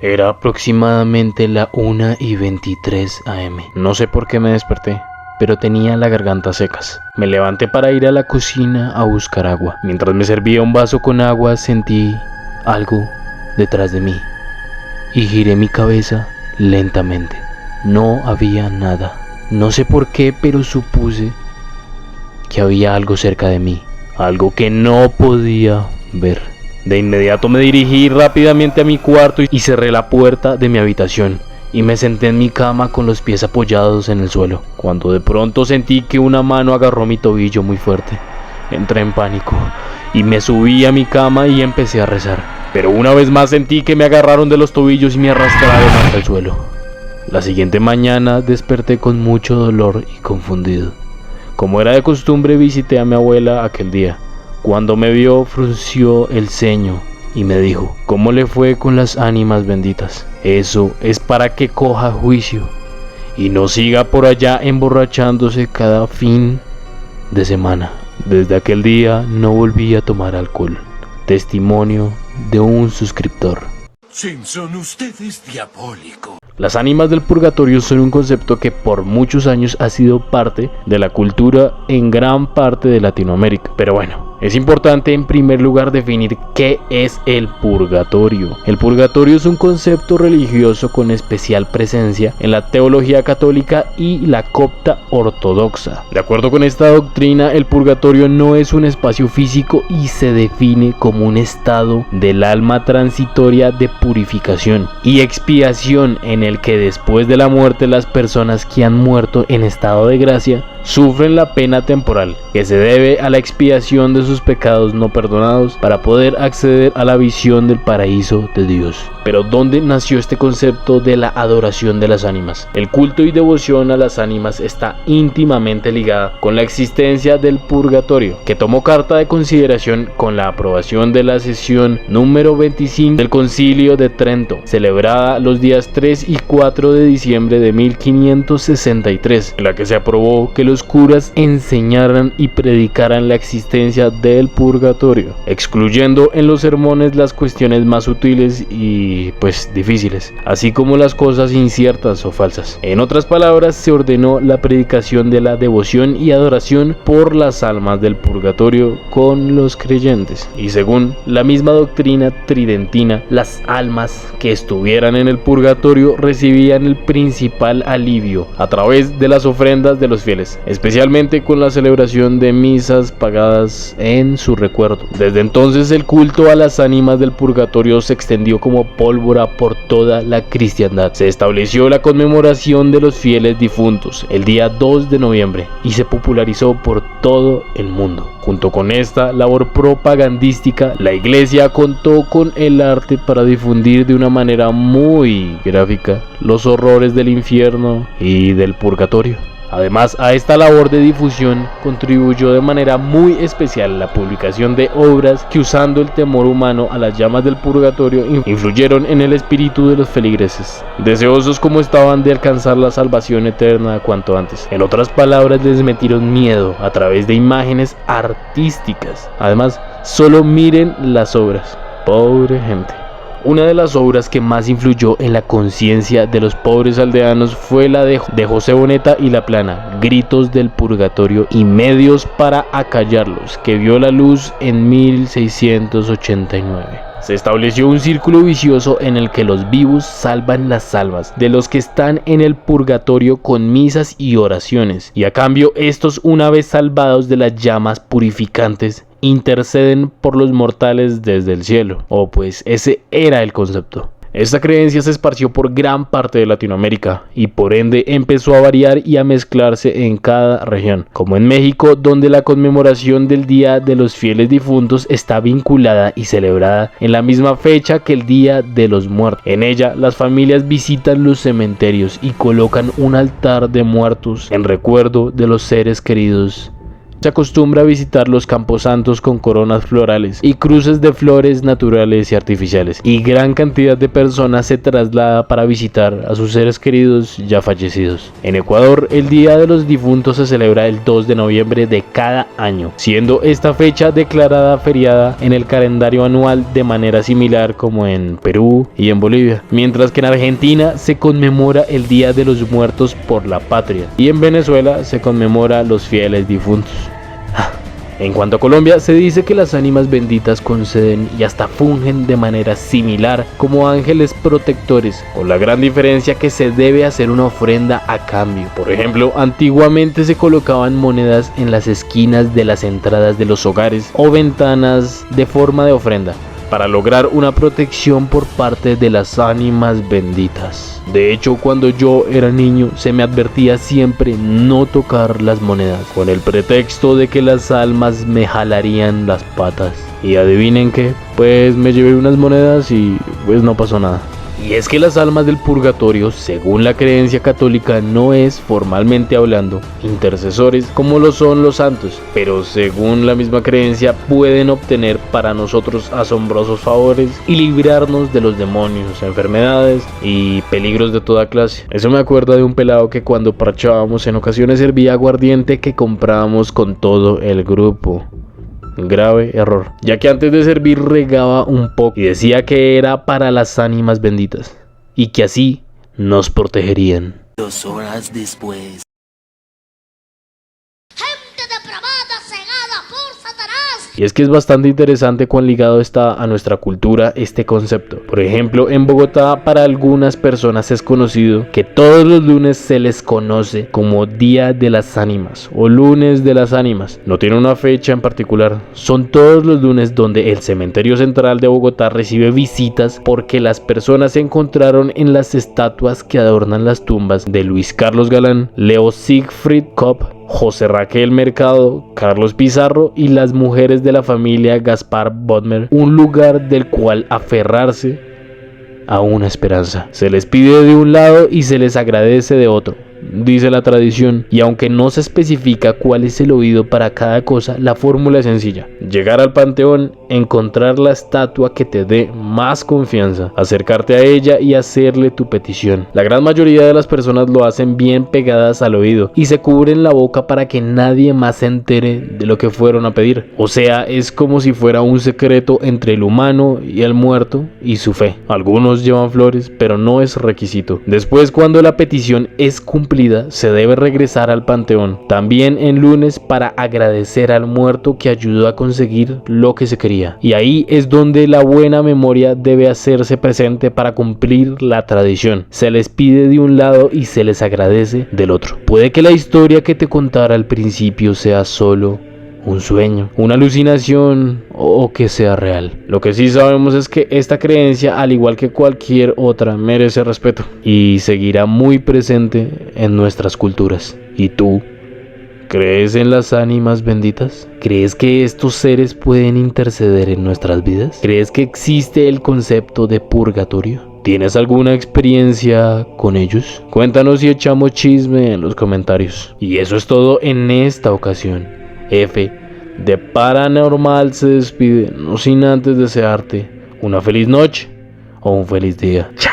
Era aproximadamente la 1:23 am. No sé por qué me desperté, pero tenía la garganta secas. Me levanté para ir a la cocina a buscar agua. Mientras me servía un vaso con agua, sentí algo detrás de mí y giré mi cabeza lentamente. No había nada. No sé por qué, pero supuse que había algo cerca de mí, algo que no podía ver. De inmediato me dirigí rápidamente a mi cuarto y cerré la puerta de mi habitación y me senté en mi cama con los pies apoyados en el suelo, cuando de pronto sentí que una mano agarró mi tobillo muy fuerte. Entré en pánico y me subí a mi cama y empecé a rezar, pero una vez más sentí que me agarraron de los tobillos y me arrastraron hasta el suelo. La siguiente mañana desperté con mucho dolor y confundido. Como era de costumbre, visité a mi abuela aquel día. Cuando me vio, frunció el ceño y me dijo: ¿cómo le fue con las ánimas benditas? Eso es para que coja juicio y no siga por allá emborrachándose cada fin de semana. Desde aquel día no volví a tomar alcohol. Testimonio de un suscriptor. Simpson, usted es diabólico. Las ánimas del purgatorio son un concepto que por muchos años ha sido parte de la cultura en gran parte de Latinoamérica. Pero bueno, es importante en primer lugar definir qué es el purgatorio. El purgatorio es un concepto religioso con especial presencia en la teología católica y la copta ortodoxa. De acuerdo con esta doctrina, el purgatorio no es un espacio físico y se define como un estado del alma transitoria de purificación y expiación en el que después de la muerte las personas que han muerto en estado de gracia sufren la pena temporal que se debe a la expiación de sus pecados no perdonados para poder acceder a la visión del paraíso de Dios. Pero ¿dónde nació este concepto de la adoración de las ánimas? El culto y devoción a las ánimas está íntimamente ligada con la existencia del purgatorio, que tomó carta de consideración con la aprobación de la sesión número 25 del Concilio de Trento, celebrada los días 3 y 4 de diciembre de 1563, en la que se aprobó que los curas enseñaran y predicaran la existencia del purgatorio, excluyendo en los sermones las cuestiones más sutiles y difíciles, así como las cosas inciertas o falsas. En otras palabras, se ordenó la predicación de la devoción y adoración por las almas del purgatorio con los creyentes. Y según la misma doctrina tridentina, las almas que estuvieran en el purgatorio recibían el principal alivio a través de las ofrendas de los fieles, especialmente con la celebración de misas pagadas en su recuerdo. Desde entonces el culto a las ánimas del purgatorio se extendió como pólvora por toda la cristiandad. Se estableció la conmemoración de los fieles difuntos el día 2 de noviembre y se popularizó por todo el mundo. Junto con esta labor propagandística, la iglesia contó con el arte para difundir de una manera muy gráfica los horrores del infierno y del purgatorio. Además, a esta labor de difusión contribuyó de manera muy especial la publicación de obras que, usando el temor humano a las llamas del purgatorio, influyeron en el espíritu de los feligreses, deseosos como estaban de alcanzar la salvación eterna cuanto antes. En otras palabras, les metieron miedo a través de imágenes artísticas. Además, solo miren las obras. Pobre gente. Una de las obras que más influyó en la conciencia de los pobres aldeanos fue la de José Boneta y La Plana, Gritos del Purgatorio y Medios para Acallarlos, que vio la luz en 1689. Se estableció un círculo vicioso en el que los vivos salvan las almas de los que están en el purgatorio con misas y oraciones, y a cambio estos, una vez salvados de las llamas purificantes, interceden por los mortales desde el cielo. Pues ese era el concepto. Esta creencia se esparció por gran parte de Latinoamérica y por ende empezó a variar y a mezclarse en cada región, como en México, donde la conmemoración del Día de los Fieles Difuntos está vinculada y celebrada en la misma fecha que el Día de los Muertos. En ella, las familias visitan los cementerios y colocan un altar de muertos en recuerdo de los seres queridos Se acostumbra a visitar los camposantos con coronas florales y cruces de flores naturales y artificiales, y gran cantidad de personas se traslada para visitar a sus seres queridos ya fallecidos. En Ecuador, el Día de los Difuntos se celebra el 2 de noviembre de cada año, siendo esta fecha declarada feriada en el calendario anual de manera similar como en Perú y en Bolivia, mientras que en Argentina se conmemora el Día de los Muertos por la Patria y en Venezuela se conmemora los fieles difuntos. En cuanto a Colombia, se dice que las ánimas benditas conceden y hasta fungen de manera similar como ángeles protectores, con la gran diferencia que se debe hacer una ofrenda a cambio. Por ejemplo, antiguamente se colocaban monedas en las esquinas de las entradas de los hogares o ventanas de forma de ofrenda, para lograr una protección por parte de las ánimas benditas. De hecho, cuando yo era niño se me advertía siempre no tocar las monedas, con el pretexto de que las almas me jalarían las patas. Y adivinen qué, pues me llevé unas monedas y pues no pasó nada. Y es que las almas del purgatorio, según la creencia católica, no es, formalmente hablando, intercesores como lo son los santos, pero según la misma creencia pueden obtener para nosotros asombrosos favores y librarnos de los demonios, enfermedades y peligros de toda clase. Eso me acuerda de un pelado que cuando parchábamos en ocasiones servía aguardiente que comprábamos con todo el grupo. Grave error, ya que antes de servir regaba un poco y decía que era para las ánimas benditas y que así nos protegerían. 2 horas después. Y es que es bastante interesante cuán ligado está a nuestra cultura este concepto. Por ejemplo, en Bogotá para algunas personas es conocido que todos los lunes se les conoce como Día de las Ánimas o Lunes de las Ánimas. No tiene una fecha en particular, son todos los lunes donde el cementerio central de Bogotá recibe visitas porque las personas se encontraron en las estatuas que adornan las tumbas de Luis Carlos Galán, Leo Siegfried Kopp, José Raquel Mercado, Carlos Pizarro y las mujeres de la familia Gaspar Bodmer, un lugar del cual aferrarse a una esperanza. Se les pide de un lado y se les agradece de otro, dice la tradición, y aunque no se especifica cuál es el oído para cada cosa, la fórmula es sencilla: llegar al panteón, encontrar la estatua que te dé más confianza, acercarte a ella y hacerle tu petición. La gran mayoría de las personas lo hacen bien pegadas al oído y se cubren la boca para que nadie más se entere de lo que fueron a pedir. O sea, es como si fuera un secreto entre el humano y el muerto y su fe. Algunos llevan flores, pero no es requisito. Después, cuando la petición es cumplida, se debe regresar al panteón, también en lunes, para agradecer al muerto que ayudó a conseguir lo que se quería. Y ahí es donde la buena memoria debe hacerse presente para cumplir la tradición. Se les pide de un lado y se les agradece del otro. Puede que la historia que te contara al principio sea solo un sueño, una alucinación o que sea real. Lo que sí sabemos es que esta creencia, al igual que cualquier otra, merece respeto y seguirá muy presente en nuestras culturas. ¿Y tú? ¿Crees en las ánimas benditas? ¿Crees que estos seres pueden interceder en nuestras vidas? ¿Crees que existe el concepto de purgatorio? ¿Tienes alguna experiencia con ellos? Cuéntanos y echamos chisme en los comentarios. Y eso es todo en esta ocasión. F de Paranormal se despide, no sin antes desearte una feliz noche o un feliz día. Chao.